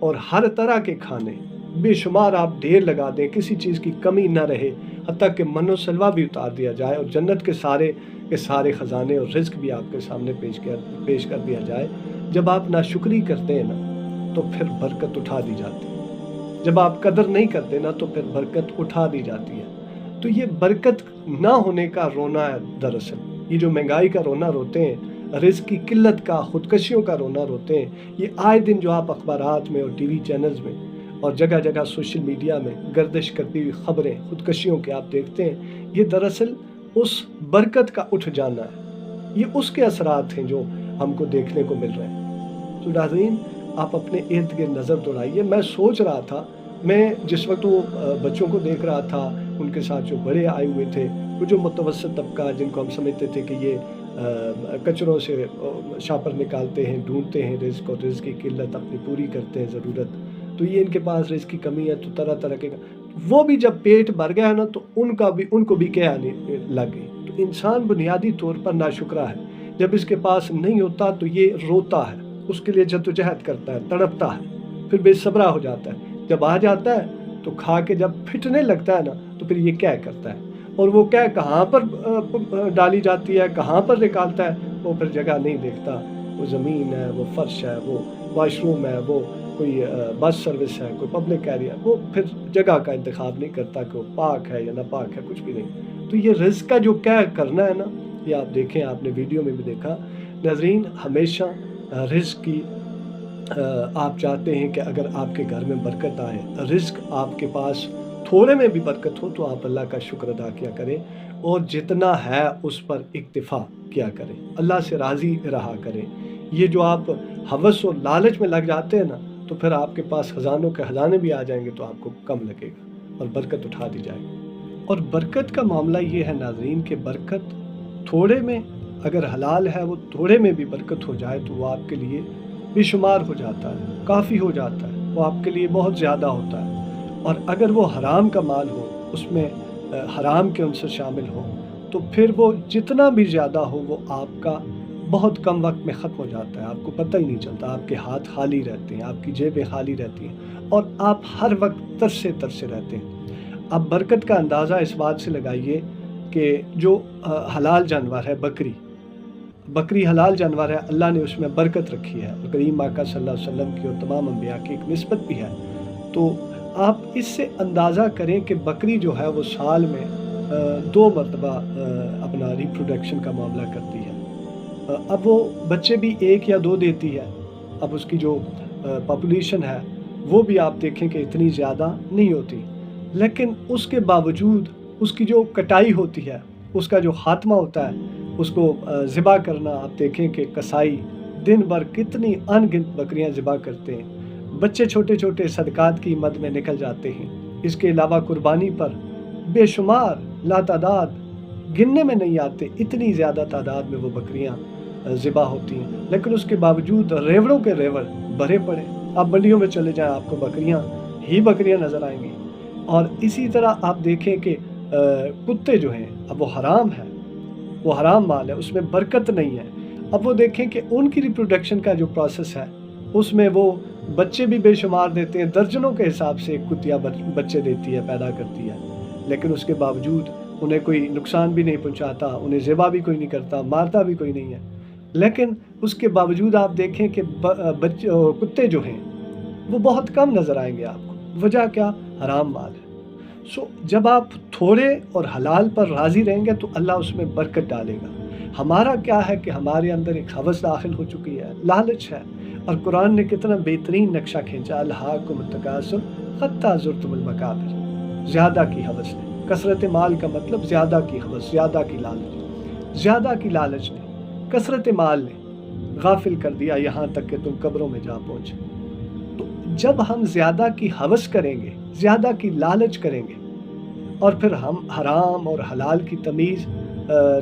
اور ہر طرح کے کھانے بے شمار آپ ڈھیر لگا دیں، کسی چیز کی کمی نہ رہے، حتیٰ کہ من و سلوہ بھی اتار دیا جائے اور جنت کے سارے خزانے اور رزق بھی آپ کے سامنے پیش کر دیا جائے۔ جب آپ ناشکری کرتے ہیں نا تو پھر برکت اٹھا دی جاتی ہے، جب آپ قدر نہیں کرتے نا تو پھر برکت اٹھا دی جاتی ہے۔ تو یہ برکت نہ ہونے کا رونا ہے دراصل، یہ جو مہنگائی کا رونا روتے ہیں، رزق کی قلت کا، خودکشیوں کا رونا روتے ہیں، یہ آئے دن جو آپ اخبارات میں اور ٹی وی چینلز میں اور جگہ جگہ سوشل میڈیا میں گردش کرتی ہوئی خبریں خودکشیوں کے آپ دیکھتے ہیں، یہ دراصل اس برکت کا اٹھ جانا ہے، یہ اس کے اثرات ہیں جو ہم کو دیکھنے کو مل رہے ہیں۔ تو ناظرین، آپ اپنے ارد گرد نظر دوڑائیے۔ میں سوچ رہا تھا، میں جس وقت وہ بچوں کو دیکھ رہا تھا، ان کے ساتھ جو بڑے آئے ہوئے تھے، وہ جو متوسط طبقہ جن کو ہم سمجھتے تھے کہ یہ کچروں سے شاپر نکالتے ہیں، ڈھونڈتے ہیں رزق، اور رزق کی قلت اپنی پوری کرتے ہیں ضرورت، تو یہ ان کے پاس رزق کی کمی ہے تو طرح طرح کے، وہ بھی جب پیٹ بھر گیا نا تو ان کو بھی کیا آنے لگ گئی۔ تو انسان بنیادی طور پر ناشکرا ہے، جب اس کے پاس نہیں ہوتا تو یہ روتا ہے، اس کے لیے جدوجہد کرتا ہے، تڑپتا ہے، پھر بے صبرا ہو جاتا ہے، جب آ جاتا ہے تو کھا کے جب پھٹنے لگتا ہے نا تو پھر یہ کیا کرتا ہے، اور وہ کیا کہاں پر ڈالی جاتی ہے، کہاں پر نکالتا ہے، وہ پھر جگہ نہیں دیکھتا، وہ زمین ہے، وہ فرش ہے، وہ واش روم ہے، وہ کوئی بس سروس ہے، کوئی پبلک ایریا، وہ پھر جگہ کا انتخاب نہیں کرتا کہ وہ پاک ہے یا نہ پاک ہے، کچھ بھی نہیں۔ تو یہ رزق کا جو کیا کرنا ہے نا، یہ آپ دیکھیں، آپ نے ویڈیو میں بھی دیکھا ناظرین، ہمیشہ رزق کی آپ چاہتے ہیں کہ اگر آپ کے گھر میں برکت آئے، رزق آپ کے پاس تھوڑے میں بھی برکت ہو، تو آپ اللہ کا شکر ادا کیا کریں اور جتنا ہے اس پر اکتفا کیا کریں، اللہ سے راضی رہا کریں۔ یہ جو آپ ہوس اور لالچ میں لگ جاتے ہیں نا تو پھر آپ کے پاس خزانوں کے خزانے بھی آ جائیں گے تو آپ کو کم لگے گا اور برکت اٹھا دی جائے گی۔ اور برکت کا معاملہ یہ ہے ناظرین کہ برکت تھوڑے میں اگر حلال ہے، وہ تھوڑے میں بھی برکت ہو جائے تو وہ آپ کے لیے بے شمار ہو جاتا ہے، کافی ہو جاتا ہے، وہ آپ کے لیے بہت زیادہ ہوتا ہے۔ اور اگر وہ حرام کا مال ہو، اس میں حرام کے عنصر شامل ہو، تو پھر وہ جتنا بھی زیادہ ہو وہ آپ کا بہت کم وقت میں ختم ہو جاتا ہے، آپ کو پتہ ہی نہیں چلتا، آپ کے ہاتھ خالی رہتے ہیں، آپ کی جیبیں خالی رہتی ہیں اور آپ ہر وقت ترسے رہتے ہیں۔ اب برکت کا اندازہ اس بات سے لگائیے کہ جو حلال جانور ہے، بکری حلال جانور ہے، اللہ نے اس میں برکت رکھی ہے، اور کریم آقا صلی اللہ علیہ وسلم کی اور تمام انبیاء کی ایک نسبت بھی ہے۔ تو آپ اس سے اندازہ کریں کہ بکری جو ہے وہ سال میں 2 مرتبہ اپنا ریپروڈکشن کا معاملہ کرتی ہے۔ اب وہ بچے بھی 1 یا 2 دیتی ہے، اب اس کی جو پاپولیشن ہے وہ بھی آپ دیکھیں کہ اتنی زیادہ نہیں ہوتی، لیکن اس کے باوجود اس کی جو کٹائی ہوتی ہے، اس کا جو خاتمہ ہوتا ہے، اس کو ذبح کرنا، آپ دیکھیں کہ کسائی دن بھر کتنی ان گنت بکریاں ذبح کرتے ہیں، بچے چھوٹے چھوٹے صدقات کی مد میں نکل جاتے ہیں، اس کے علاوہ قربانی پر بے شمار لاتعداد گننے میں نہیں آتے، اتنی زیادہ تعداد میں وہ بکریاں ذبح ہوتی ہیں، لیکن اس کے باوجود ریوڑوں کے ریوڑ بھرے پڑے، آپ منڈیوں میں چلے جائیں آپ کو بکریاں ہی بکریاں نظر آئیں گی۔ اور اسی طرح آپ دیکھیں کہ کتے جو ہیں، اب وہ حرام ہے، وہ حرام مال ہے، اس میں برکت نہیں ہے۔ اب وہ دیکھیں کہ ان کی ریپروڈکشن کا جو پروسیس ہے اس میں وہ بچے بھی بے شمار دیتے ہیں، درجنوں کے حساب سے ایک کتیا بچے دیتی ہے، پیدا کرتی ہے، لیکن اس کے باوجود انہیں کوئی نقصان بھی نہیں پہنچاتا، انہیں ذبح بھی کوئی نہیں کرتا، مارتا بھی کوئی نہیں ہے، لیکن اس کے باوجود آپ دیکھیں کہ کتے جو ہیں وہ بہت کم نظر آئیں گے آپ کو، وجہ کیا؟ حرام مال ہے۔ جب آپ تھوڑے اور حلال پر راضی رہیں گے تو اللہ اس میں برکت ڈالے گا۔ ہمارا کیا ہے کہ ہمارے اندر ایک ہوس داخل ہو چکی ہے، لالچ ہے، اور قرآن نے کتنا بہترین نقشہ کھینچا، الہاکم التکاثر حتی زرتم المقابر، زیادہ کی ہوس نے، کثرت مال کا مطلب زیادہ کی ہوس، زیادہ کی لالچ نے، کثرت مال نے غافل کر دیا یہاں تک کہ تم قبروں میں جا پہنچے۔ تو جب ہم زیادہ کی ہوس کریں گے، زیادہ کی لالچ کریں گے، اور پھر ہم حرام اور حلال کی تمیز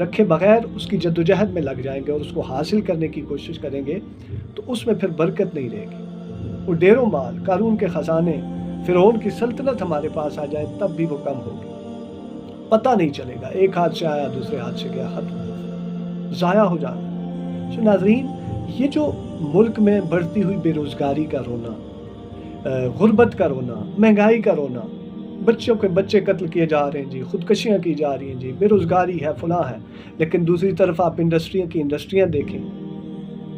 رکھے بغیر اس کی جدوجہد میں لگ جائیں گے اور اس کو حاصل کرنے کی کوشش کریں گے، تو اس میں پھر برکت نہیں رہے گی۔ وہ ڈیروں مال، قارون کے خزانے، فرعون کی سلطنت ہمارے پاس آ جائے تب بھی وہ کم ہوگی، پتہ نہیں چلے گا، ایک ہاتھ سے آیا دوسرے ہاتھ سے گیا، ختم، ضائع ہو جانا۔ ناظرین، یہ جو ملک میں بڑھتی ہوئی بے روزگاری کا رونا، غربت کا رونا، مہنگائی کا رونا، بچوں کے بچے قتل کیے جا رہے ہیں جی، خودکشیاں کی جا رہی ہیں جی، بے روزگاری ہے، فلاں ہے، لیکن دوسری طرف آپ انڈسٹریاں دیکھیں،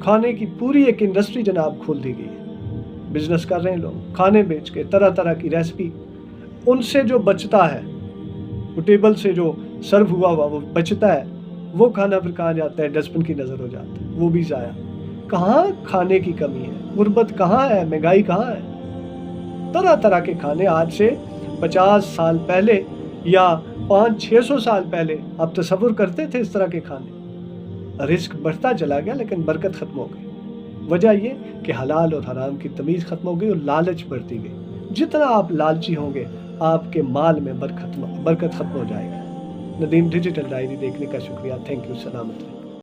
کھانے کی پوری ایک انڈسٹری جناب کھول دی گئی ہے، بزنس کر رہے ہیں لوگ، کھانے بیچ کے طرح طرح کی ریسپی، ان سے جو بچتا ہے، وہ ٹیبل سے جو سرو ہوا وہ بچتا ہے، وہ کھانا پھر کہاں جاتا ہے؟ ڈسٹ بن کی نظر ہو جاتا ہے، وہ بھی ضائع۔ کہاں کھانے کی کمی ہے؟ غربت کہاں ہے؟ مہنگائی کہاں ہے؟ طرح طرح کے کھانے آج سے 50 سال پہلے یا 500-600 سال پہلے آپ تصور کرتے تھے اس طرح کے کھانے؟ رزق بڑھتا چلا گیا لیکن برکت ختم ہو گئی۔ وجہ یہ کہ حلال اور حرام کی تمیز ختم ہو گئی اور لالچ بڑھتی گئی۔ جتنا آپ لالچی ہوں گے آپ کے مال میں برکت ختم ہو جائے گی۔ ندیم ڈیجیٹل ڈائری دیکھنے کا شکریہ، تھینک یو، سلامت رہیے۔